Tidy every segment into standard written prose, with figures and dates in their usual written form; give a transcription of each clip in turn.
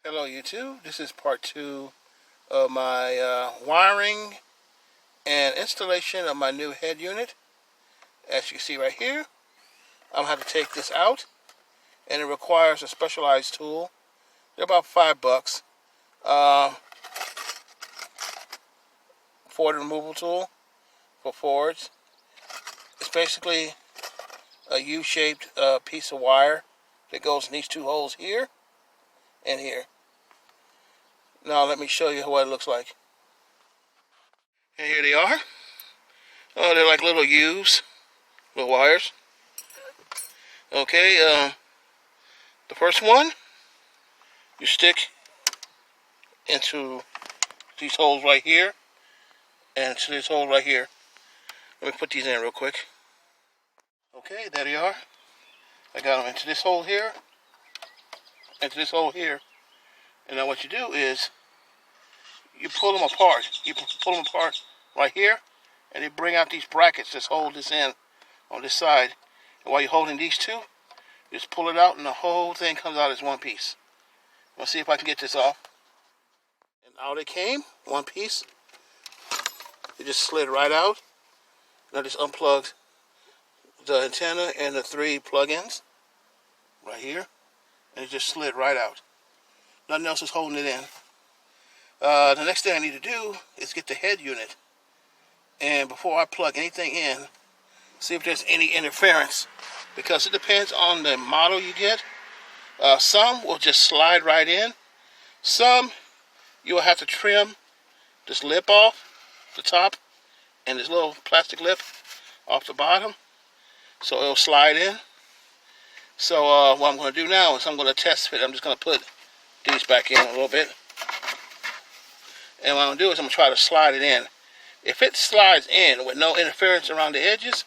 Hello YouTube, this is part 2 of my wiring and installation of my new head unit. As you can see right here, I'm going to have to take this out, and it requires a specialized tool. They're about $5. Ford removal tool for Fords. It's basically a U-shaped piece of wire that goes in these two holes here and here. Now let me show you what it looks like. And here they are. Oh, they're like little U's, little wires. Okay, the first one you stick into these holes right here and to this hole right here. Let me put these in real quick. Okay, there they are. I got them into this hole here, into this hole here. And now what you do is you pull them apart. You pull them apart right here, and they bring out these brackets that hold this in on this side. And while you're holding these two, you just pull it out, and the whole thing comes out as one piece. Let's see if I can get this off. And out it came, one piece. It just slid right out. Now just unplugged the antenna and the 3 plug-ins right here, and it just slid right out. Nothing else is holding it in. The next thing I need to do is get the head unit, and before I plug anything in, see if there's any interference, because it depends on the model you get. Some will just slide right in. Some you will have to trim this lip off the top and this little plastic lip off the bottom so it'll slide in. So what I'm going to do now is I'm going to test fit. I'm just going to put these back in a little bit, and what I'm going to do is I'm going to try to slide it in. If it slides in with no interference around the edges,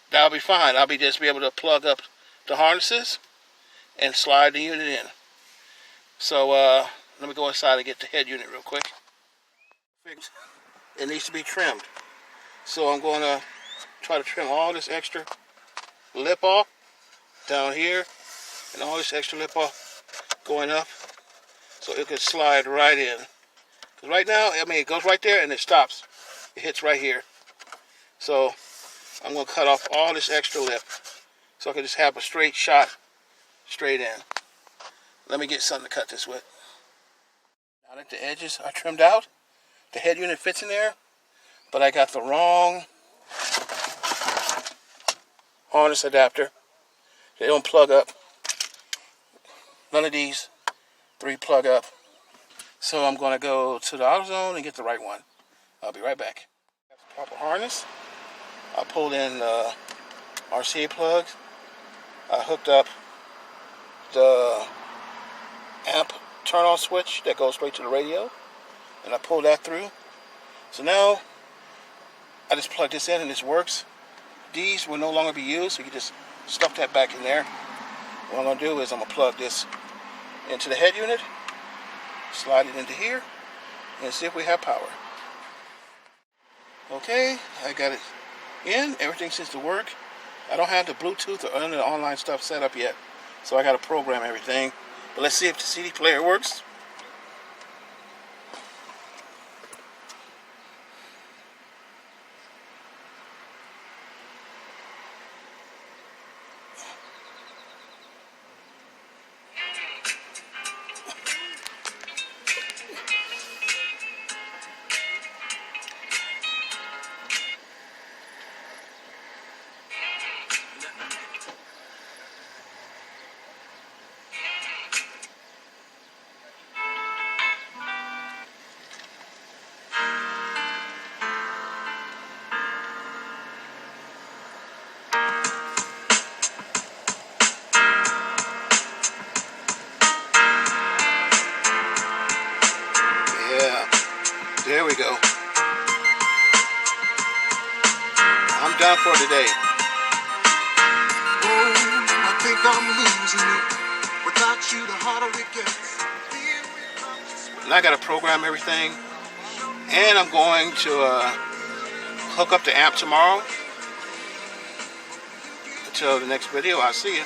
that'll be fine. I'll just be able to plug up the harnesses and slide the unit in. So let me go inside and get the head unit real quick. It needs to be trimmed, so I'm going to try to trim all this extra lip off down here, and all this extra lip off going up, so it could slide right in. Because right now, I mean, it goes right there and it stops. It hits right here. So I'm going to cut off all this extra lip so I can just have a straight shot straight in. Let me get something to cut this with. Now that the edges are trimmed out, the head unit fits in there, but I got the wrong harness adapter. They don't plug up. None of these 3 plug up. So I'm going to go to the AutoZone and get the right one. I'll be right back. Proper harness. I pulled in the RCA plugs. I hooked up the amp turn on switch that goes straight to the radio, and I pulled that through. So now I just plug this in and this works. These will no longer be used, so you can just stuff that back in there. What I'm going to do is I'm going to plug this into the head unit, slide it into here, and see if we have power. Okay, I got it in. Everything seems to work. I don't have the Bluetooth or any of the online stuff set up yet, so I got to program everything. But let's see if the CD player works. There we go. I'm done for today. Oh, I think I'm losing it. Without you, the harder it gets. And I got to program everything, and I'm going to hook up the amp tomorrow. Until the next video, I'll see you.